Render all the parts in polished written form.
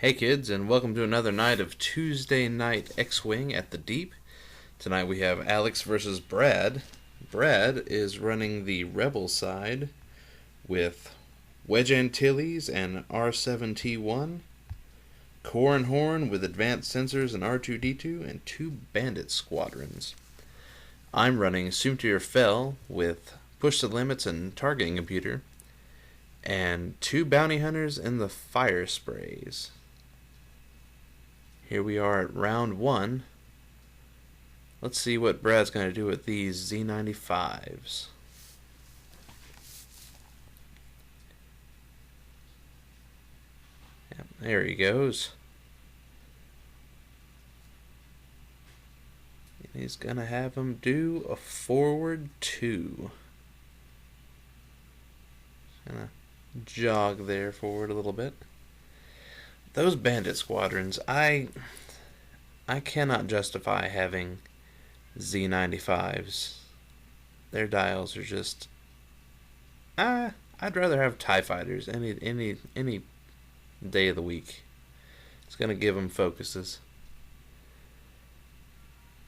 Hey kids, and welcome to another night of Tuesday Night X-Wing at the Deep. Tonight we have Alex versus Brad. Brad is running the Rebel side with Wedge Antilles and R7T1, Corran Horn with advanced sensors and R2D2, and two Bandit squadrons. I'm running Soontir Fel with Push the Limits and Targeting Computer, and two Bounty Hunters in the Fire Sprays. Here we are at round one. Let's see what Brad's going to do with these Z95s. Yep, there he goes. And he's going to have him do a forward 2. Gonna jog there forward a little bit. Those Bandit squadrons, I cannot justify having Z95s. Their dials are just... I'd rather have TIE fighters any day of the week. It's going to give them focuses.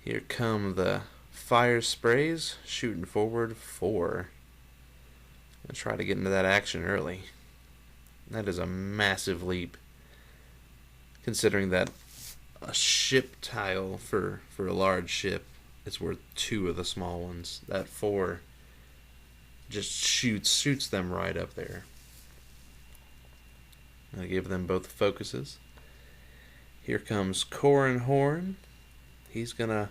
Here come the fire sprays, shooting forward 4. Let's try to get into that action early. That is a massive leap, considering that a ship tile for a large ship is worth 2 of the small ones. That 4 just shoots them right up there. I give them both focuses. Here comes Corran Horn. He's gonna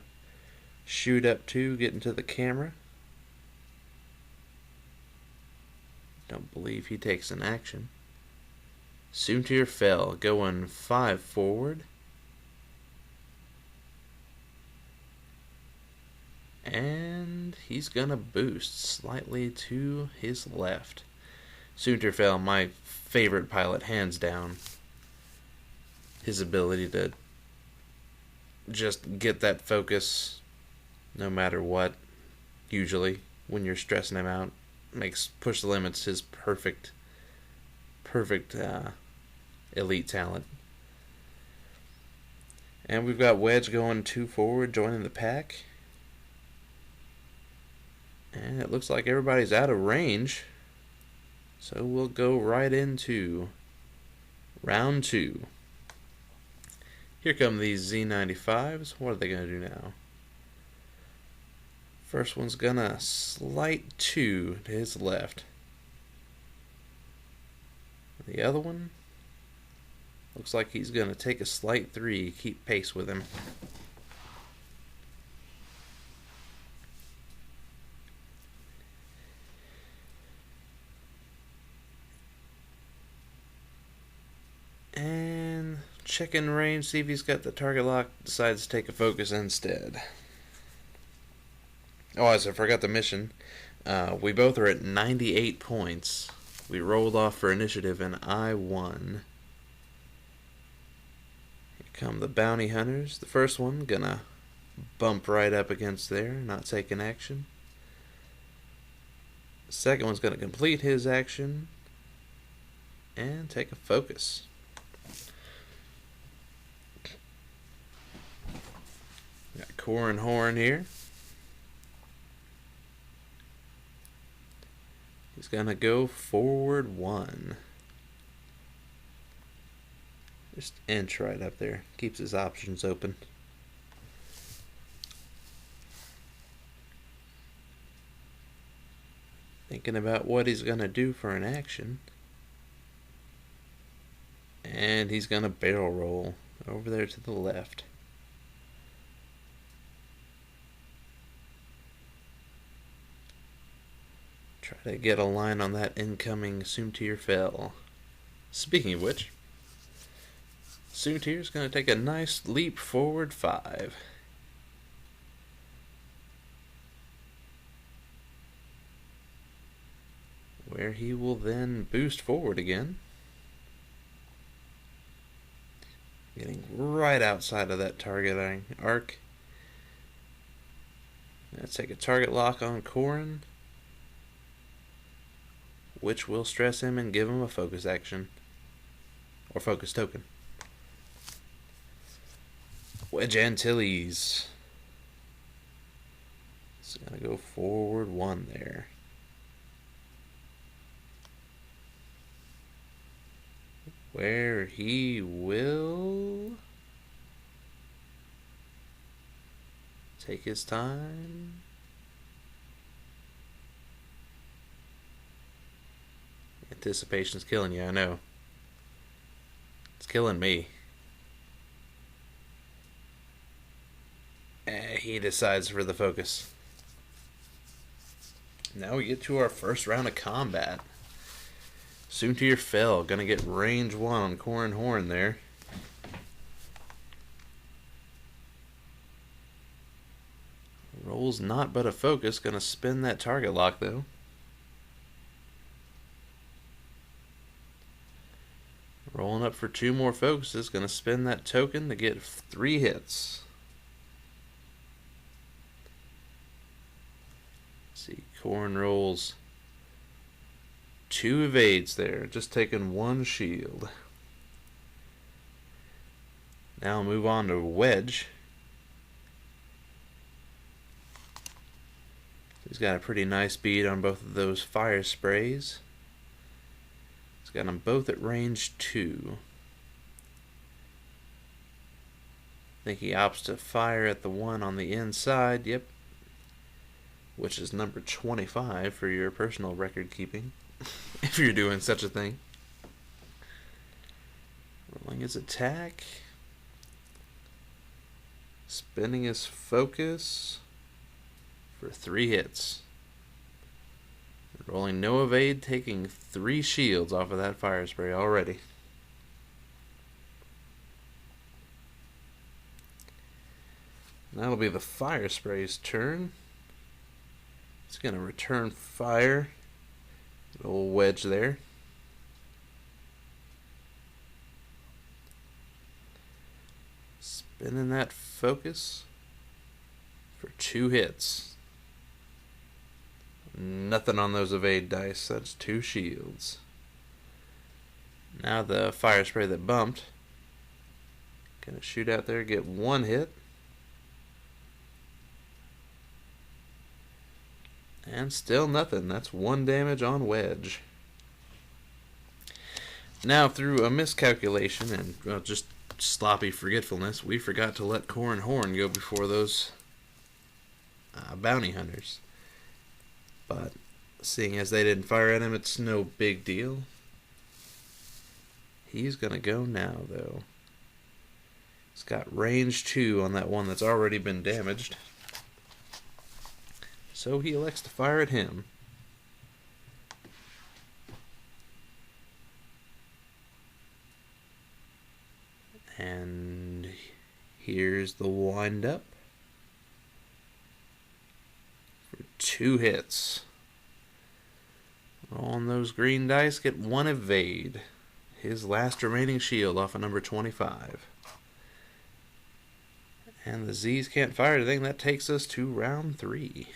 shoot up 2, get into the camera. Don't believe he takes an action. Soontir Fel going 5 forward. And he's gonna boost slightly to his left. Soontir Fel, my favorite pilot, hands down. His ability to just get that focus no matter what, usually, when you're stressing him out, makes Push the Limits his perfect elite talent. And we've got Wedge going 2 forward, joining the pack. And it looks like everybody's out of range. So we'll go right into round 2. Here come these Z95s. What are they going to do now? First one's going to slight 2 to his left. The other one looks like he's going to take a slight 3, keep pace with him. And checking range, see if he's got the target lock, decides to take a focus instead. Oh, I forgot the mission. We both are at 98 points. We rolled off for initiative and I won. Here come the Bounty Hunters. The first one gonna bump right up against there, not taking action. The second one's gonna complete his action and take a focus. Got Corran Horn here. He's gonna go forward 1. Just inch right up there. Keeps his options open. Thinking about what he's gonna do for an action. And he's gonna barrel roll over there to the left. Try to get a line on that incoming Soontir Fel. Speaking of which, Soontir's going to take a nice leap forward 5. Where he will then boost forward again. Getting right outside of that targeting arc. Let's take a target lock on Corran, which will stress him and give him a focus action. Or focus token. Wedge Antilles. It's going to go forward 1 there. Where he will take his time. Anticipation's killing you, I know. It's killing me. He decides for the focus. Now we get to our first round of combat. Soon to your fill. Gonna get range 1 on Corran Horn there. Rolls not but a focus. Gonna spin that target lock though. Rolling up for 2 more focuses. Gonna spin that token to get 3 hits. Let's see, Corran rolls 2 evades there, just taking 1 shield. Now move on to Wedge. He's got a pretty nice bead on both of those fire sprays. He's got them both at range 2. I think he opts to fire at the one on the inside, yep. Which is number 25 for your personal record keeping, if you're doing such a thing. Rolling his attack. Spinning his focus for 3 hits. Rolling no evade, taking 3 shields off of that fire spray already. That'll be the fire spray's turn. It's going to return fire. Little wedge there. Spinning that focus for 2 hits. Nothing on those evade dice. That's 2 shields. Now the fire spray that bumped. Gonna shoot out there, get 1 hit. And still nothing. That's 1 damage on Wedge. Now, through a miscalculation and just sloppy forgetfulness, we forgot to let Corran Horn go before those bounty hunters. But seeing as they didn't fire at him, it's no big deal. He's going to go now, though. He's got range 2 on that one that's already been damaged. So he elects to fire at him. And here's the wind-up. For 2 hits. On those green dice, get 1 evade. His last remaining shield off of number 25. And the Z's can't fire anything. That takes us to round 3.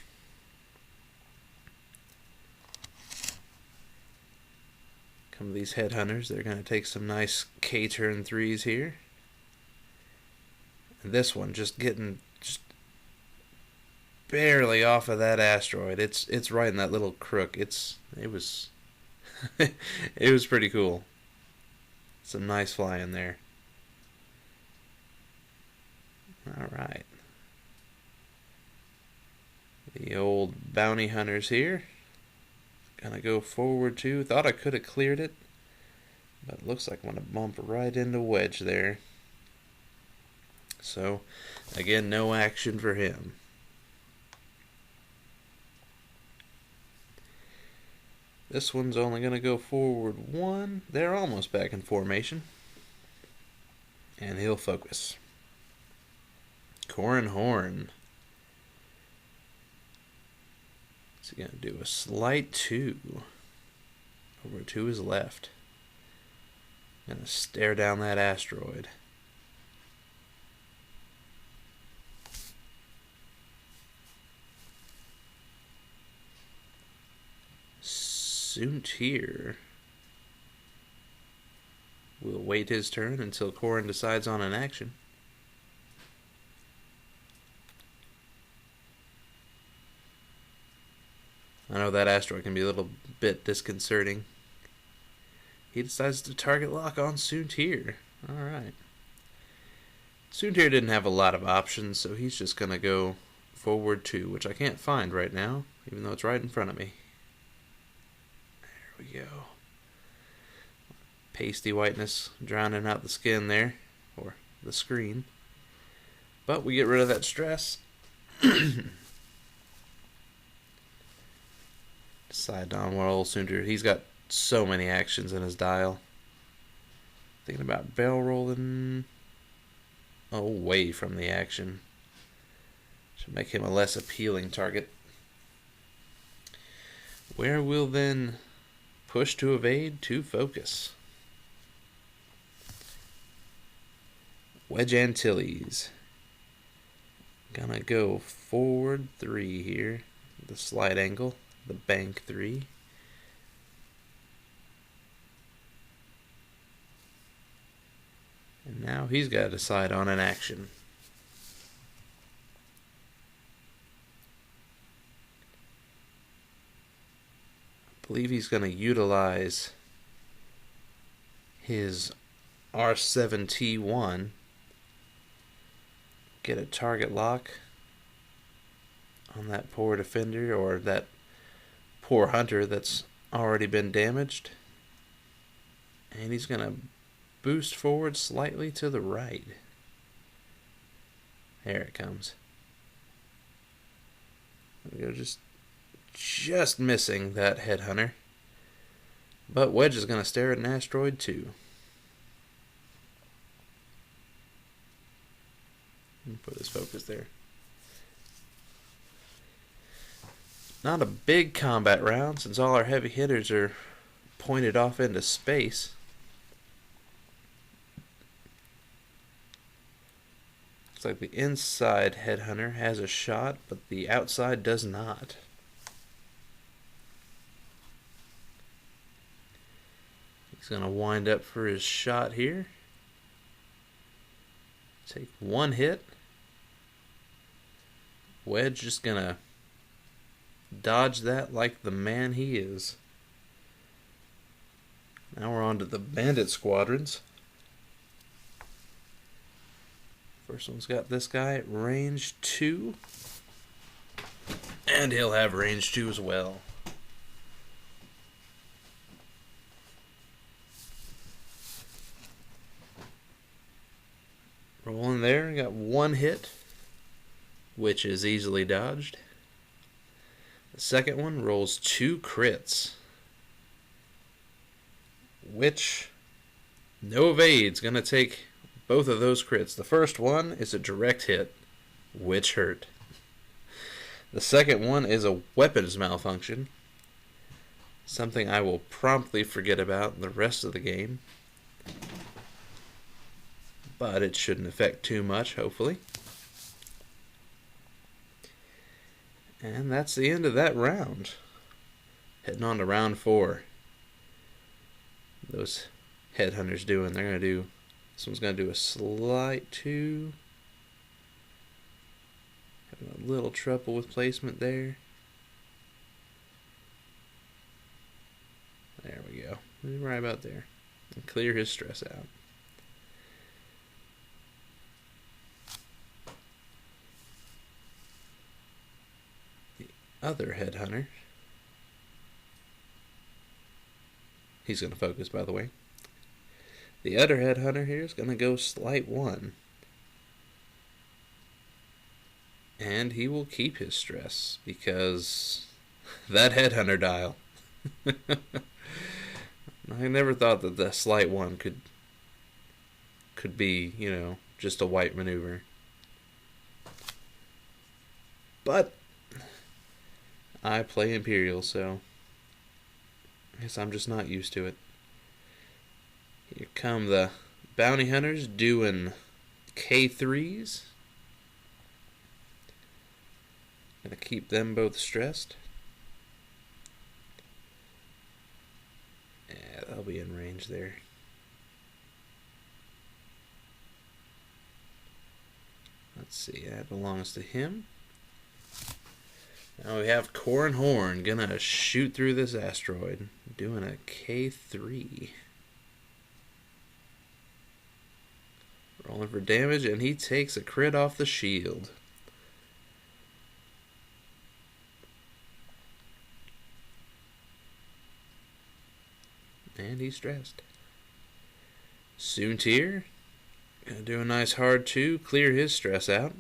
Come these headhunters. They're going to take some nice K-turn 3s here. And this one just getting barely off of that asteroid. It's right in that little crook. It was it was pretty cool. Some nice flying there. All right. The old bounty hunters here. Gonna go forward too. Thought I could have cleared it, but it looks like I'm gonna bump right into Wedge there. So, again, no action for him. This one's only gonna go forward 1. They're almost back in formation. And he'll focus. Corran Horn. He's going to do a slight 2 over to his left. Going to stare down that asteroid. Soontir will wait his turn until Corran decides on an action. know that asteroid can be a little bit disconcerting. He decides to target lock on Soontir. Alright. Soontir didn't have a lot of options, so he's just going to go forward 2, which I can't find right now, even though it's right in front of me. There we go. Pasty whiteness drowning out the skin there, or the screen. But we get rid of that stress. Decide on what old Soontir. He's got so many actions in his dial. Thinking about barrel rolling away from the action. Should make him a less appealing target. Where will then push to evade to focus? Wedge Antilles. Gonna go forward 3 here. The slight angle. The bank 3. And now he's got to decide on an action. I believe he's going to utilize his R7T1. Get a target lock on that poor defender, or that poor hunter that's already been damaged. And he's going to boost forward slightly to the right. There it comes. There we go, just missing that headhunter. But Wedge is going to stare at an asteroid too. Put his focus there. Not a big combat round, since all our heavy hitters are pointed off into space. Looks like the inside headhunter has a shot, but the outside does not. He's going to wind up for his shot here. Take 1 hit. Wedge just going to dodge that like the man he is. Now we're on to the bandit squadrons. First one's got this guy at range 2. And he'll have range 2 as well. Rolling there, got 1 hit, which is easily dodged. The second one rolls 2 crits, which no evade's going to take both of those crits. The first one is a direct hit, which hurt. The second one is a weapons malfunction, something I will promptly forget about the rest of the game. But it shouldn't affect too much, hopefully. And that's the end of that round. Heading on to round 4. Those headhunters doing, they're going to do, this one's going to do a slight 2. Having a little trouble with placement there. There we go. Right about there. And clear his stress out. Other headhunter, he's going to focus, by the way. The other headhunter here is going to go slight 1, and he will keep his stress because that headhunter dial. I never thought that the slight 1 could be, you know, just a white maneuver, but I play Imperial, so I guess I'm just not used to it. Here come the bounty hunters doing K3s. Gonna keep them both stressed. Yeah, they'll be in range there. Let's see, that belongs to him. Now we have Corran Horn gonna shoot through this asteroid, doing a K3. Rolling for damage, and he takes a crit off the shield. And he's stressed. Soontir, gonna do a nice hard 2, clear his stress out.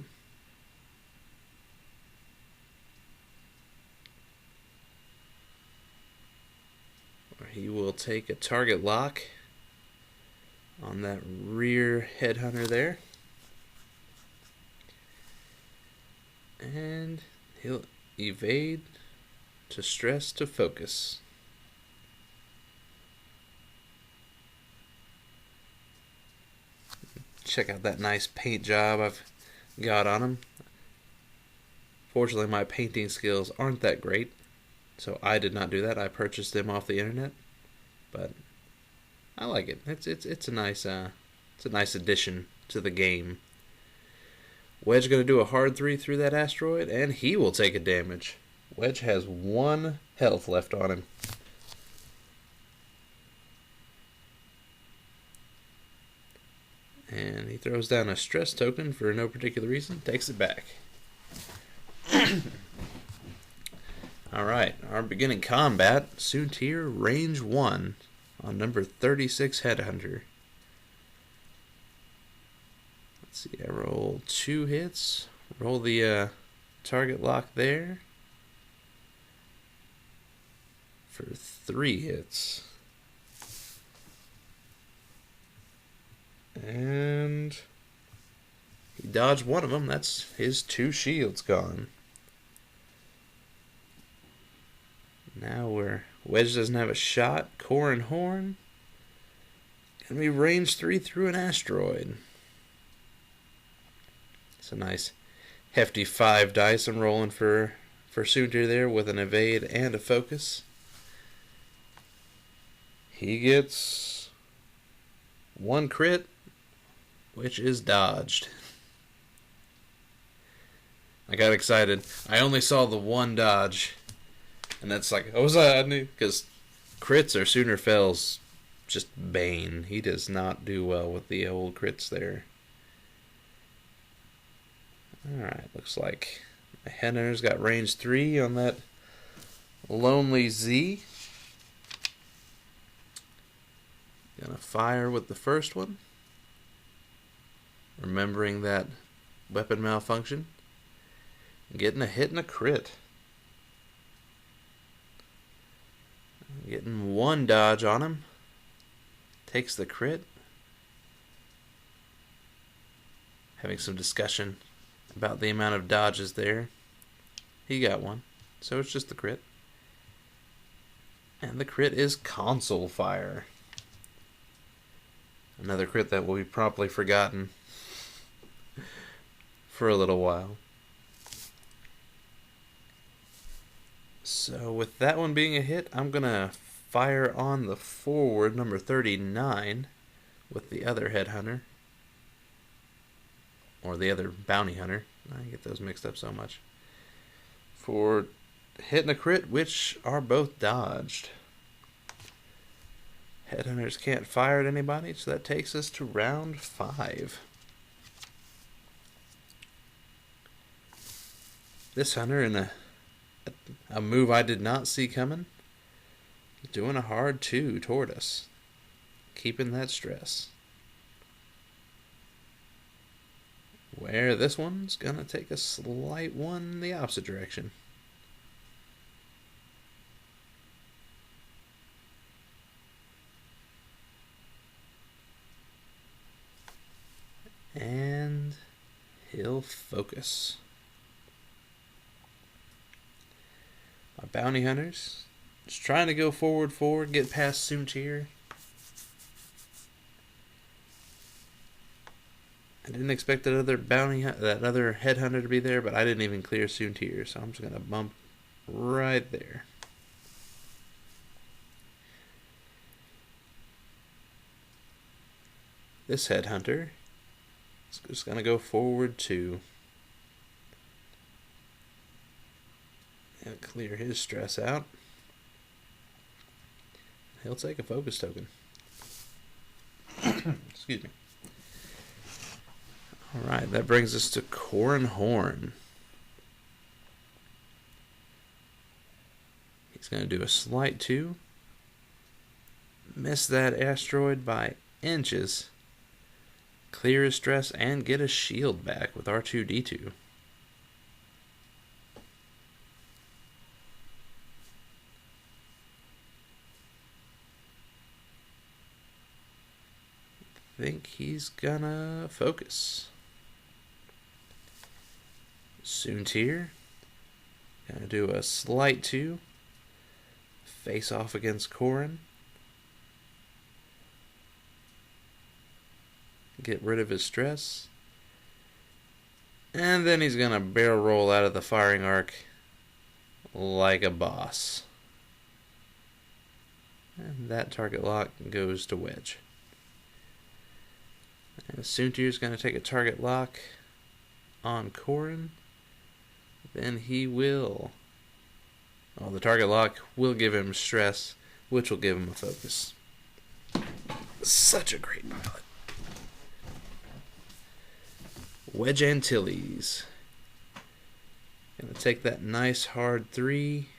He will take a target lock on that rear headhunter there. And he'll evade to stress to focus. Check out that nice paint job I've got on him. Fortunately, my painting skills aren't that great, so I did not do that. I purchased them off the internet, but I like it. It's a nice addition to the game. Wedge gonna do a hard 3 through that asteroid, and he will take a damage. Wedge has 1 health left on him. And he throws down a stress token for no particular reason, takes it back. Alright, our beginning combat, Soontir, range 1 on number 36 Headhunter. Let's see, I roll 2 hits, roll the target lock there for 3 hits. And he dodged one of them. That's his 2 shields gone. Now Wedge doesn't have a shot. Corran Horn gonna be range 3 through an asteroid. It's a nice hefty 5 dice I'm rolling for Soontir there with an evade and a focus. He gets 1 crit, which is dodged. I got excited. I only saw the 1 dodge, and that's like, because crits or Sooner Fell's just bane. He does not do well with the old crits there. Alright, looks like my Headhunter's got range 3 on that Lonely Z. Gonna fire with the first one. Remembering that weapon malfunction. Getting a hit and a crit. Getting 1 dodge on him. Takes the crit. Having some discussion about the amount of dodges there. He got 1. So it's just the crit. And the crit is console fire. Another crit that will be promptly forgotten for a little while. So with that one being a hit, I'm going to fire on the forward number 39 with the other Headhunter. Or the other Bounty Hunter. I get those mixed up so much. For hit and a crit, which are both dodged. Headhunters can't fire at anybody, so that takes us to round 5. This hunter, in a move I did not see coming, is doing a hard 2 toward us, keeping that stress. Where this one's gonna take a slight 1 in the opposite direction. And he'll focus. My bounty hunters just trying to go forward, get past Soontir. I didn't expect that other headhunter to be there, but I didn't even clear Soontir, so I'm just gonna bump right there. This headhunter is just gonna go forward too. Gonna clear his stress out. He'll take a focus token. Excuse me. Alright, that brings us to Corran Horn. He's going to do a slight 2. Miss that asteroid by inches. Clear his stress and get a shield back with R2-D2. Think he's gonna focus. Soontir. Gonna do a slight 2. Face off against Corran. Get rid of his stress. And then he's gonna barrel roll out of the firing arc like a boss. And that target lock goes to Wedge. And Soontir's going to take a target lock on Corran. Then he will... Oh, the target lock will give him stress, which will give him a focus. Such a great pilot. Wedge Antilles. Going to take that nice hard 3.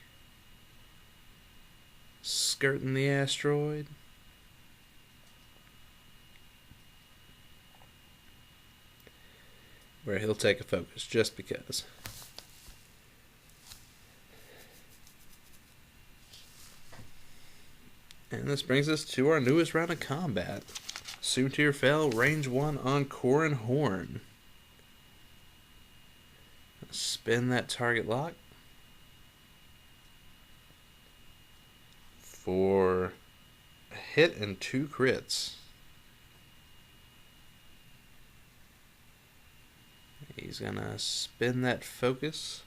Skirting the asteroid. Where he'll take a focus just because. And this brings us to our newest round of combat. Soontir fell, range 1 on Corran Horn. Spin that target lock for a hit and 2 crits. He's gonna spin that focus.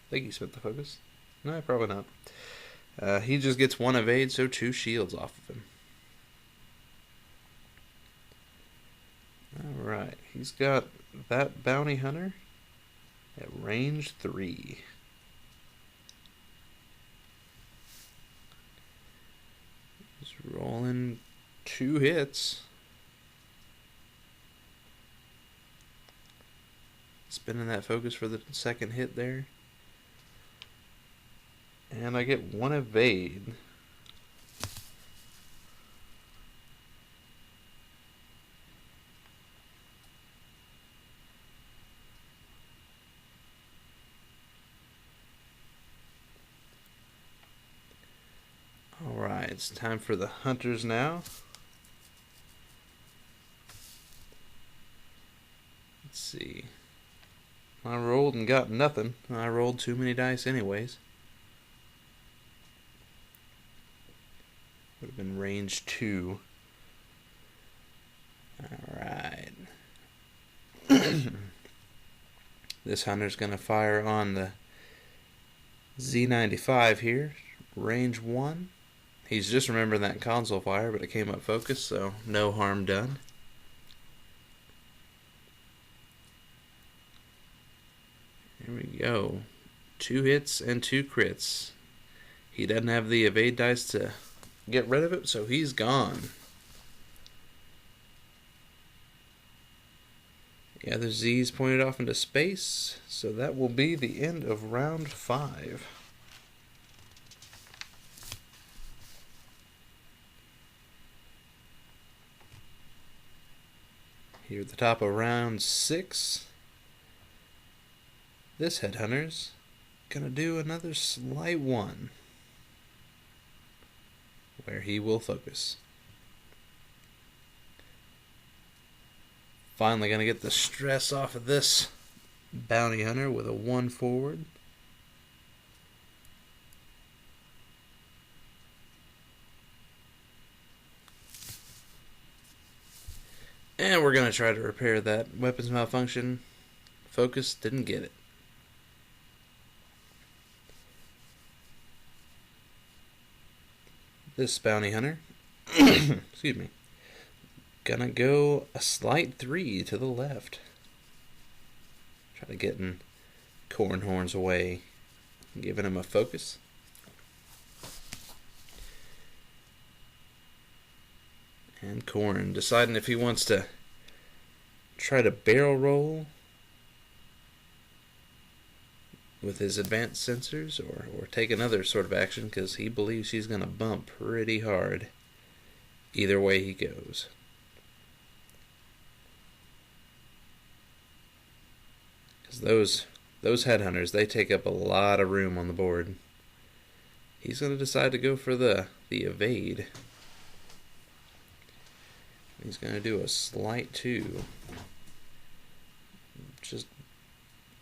I think he spent the focus. No, probably not. He just gets 1 evade, so 2 shields off of him. Alright, he's got that bounty hunter at range 3. He's rolling 2 hits. Spinning that focus for the second hit there. And I get 1 evade. Alright, it's time for the hunters now. Let's see. I rolled and got nothing. I rolled too many dice anyways. Would have been range 2. Alright. This hunter's going to fire on the Z95 here. Range 1. He's just remembering that console fire, but it came up focused, so no harm done. Here we go. 2 hits and 2 crits. He doesn't have the evade dice to get rid of it, so he's gone. The other Z's pointed off into space, so that will be the end of round 5. Here at the top of round 6, this headhunter's gonna do another slight 1, where he will focus. Finally gonna get the stress off of this bounty hunter with a 1 forward. And we're gonna try to repair that weapons malfunction. Focus didn't get it. This bounty hunter, excuse me, gonna go a slight 3 to the left. Try to get in Corran Horn's way. giving him a focus. And Corrin deciding if he wants to try to barrel roll with his advanced sensors or take another sort of action, because he believes he's going to bump pretty hard either way he goes. Because those headhunters, they take up a lot of room on the board. He's going to decide to go for the evade. He's going to do a slight 2.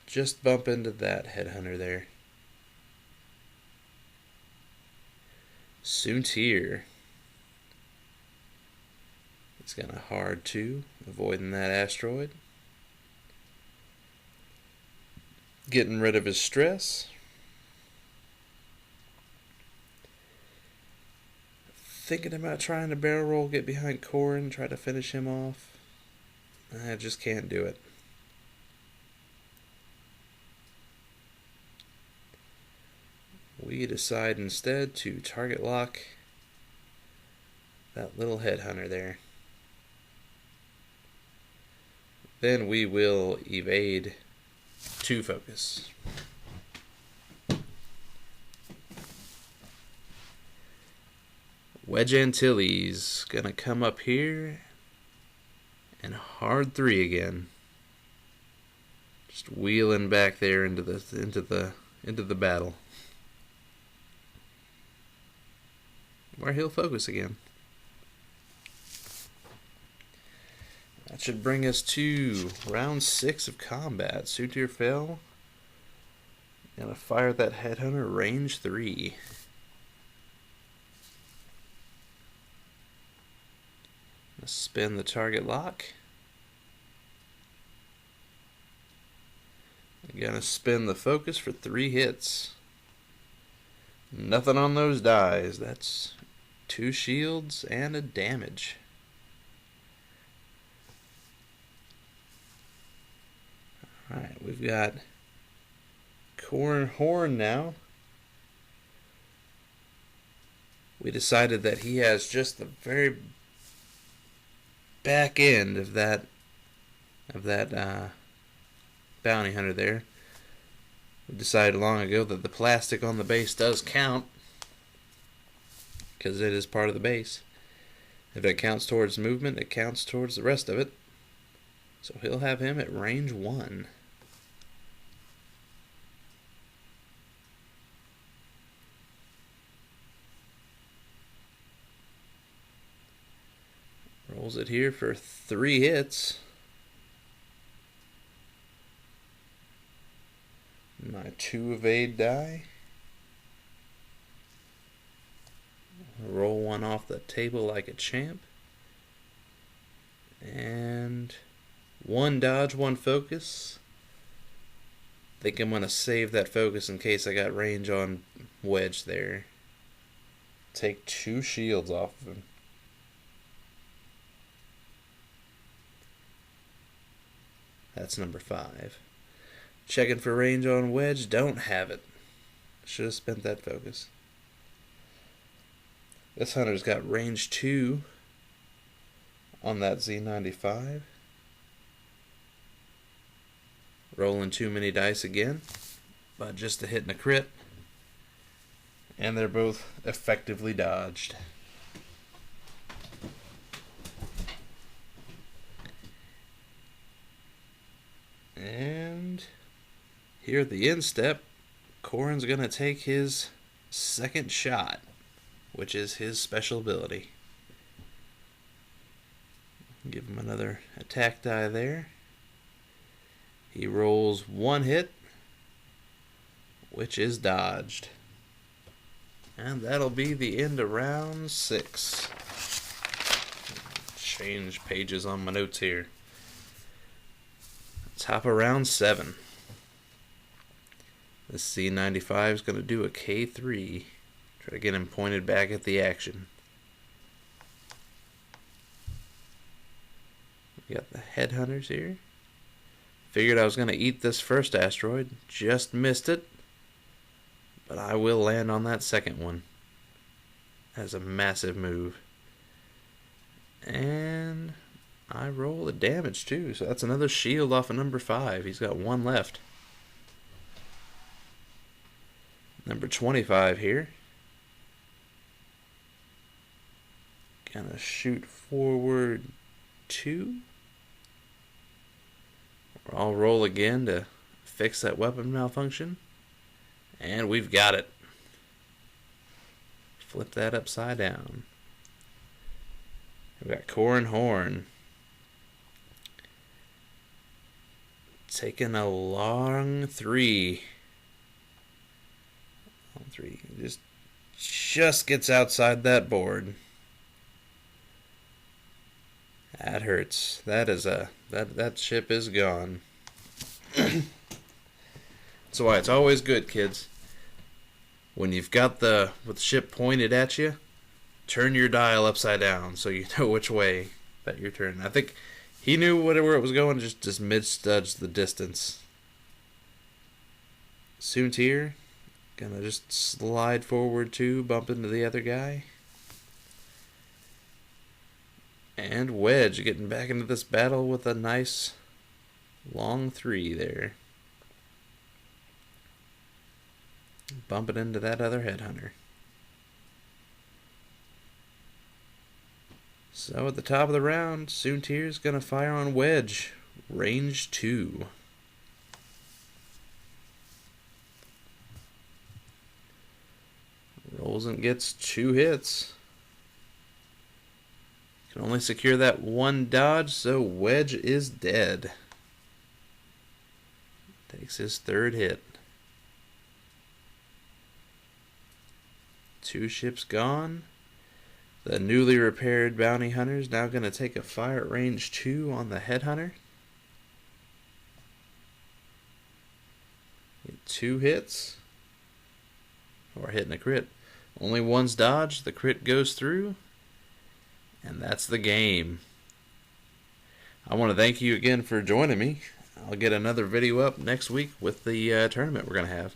Just bump into that headhunter there. Soontir. He's got a hard 2, avoiding that asteroid. Getting rid of his stress. Thinking about trying to barrel roll, get behind Corrin, try to finish him off. I just can't do it. We decide instead to target lock that little headhunter there. Then we will evade 2 focus. Wedge Antilles gonna come up here and hard 3 again. Just wheeling back there into the battle, where he'll focus again. That should bring us to round 6 of combat. Soontir fell. Gonna fire that headhunter, range 3. Gonna spin the target lock. Gonna spin the focus for 3 hits. Nothing on those dies. That's 2 shields and a damage. Alright, we've got Corrin Horn now. We decided that he has just the very back end of that bounty hunter there. We decided long ago that the plastic on the base does count, because it is part of the base. If it counts towards movement, it counts towards the rest of it. So he'll have him at range 1. Rolls it here for 3 hits. My 2 evade die. Roll 1 off the table like a champ. And 1 dodge, 1 focus. Think I'm going to save that focus in case I got range on Wedge there. Take 2 shields off of him. That's number 5. Checking for range on Wedge. Don't have it. Should have spent that focus. This hunter's got range 2 on that Z95. Rolling too many dice again, but just a hit and a crit. And they're both effectively dodged. And here at the end step, Corrin's going to take his second shot, which is his special ability. Give him another attack die there. He rolls 1 hit, which is dodged. And that'll be the end of round 6. Change pages on my notes here. Top of round 7. This C95 is going to do a K3. Try to get him pointed back at the action. We got the headhunters here. Figured I was going to eat this first asteroid. Just missed it. but I will land on that second one. That's a massive move. And I roll the damage too, so that's another shield off of number 5. He's got one left. Number 25 here. Gonna shoot forward 2. I'll roll again to fix that weapon malfunction. And we've got it. Flip that upside down. We've got Corran Horn. Taking a long 3. Long 3. Just gets outside that board. That hurts. That ship is gone. That's why it's always good, kids. When you've got the ship pointed at you, turn your dial upside down so you know which way that you're turning. I think he knew where it was going, just mid-studged the distance. Soontir, gonna just slide forward 2, bump into the other guy. And Wedge getting back into this battle with a nice long 3 there. Bumping into that other headhunter. So at the top of the round, Soontir's going to fire on Wedge. Range 2. Rolls and gets 2 hits. Can only secure that 1 dodge, so Wedge is dead. Takes his 3rd hit. 2 ships gone. The newly repaired bounty hunter is now going to take a fire at range 2 on the headhunter. Get 2 hits. Or hitting a crit. Only 1's dodged. The crit goes through. And that's the game. I want to thank you again for joining me. I'll get another video up next week with the tournament we're going to have.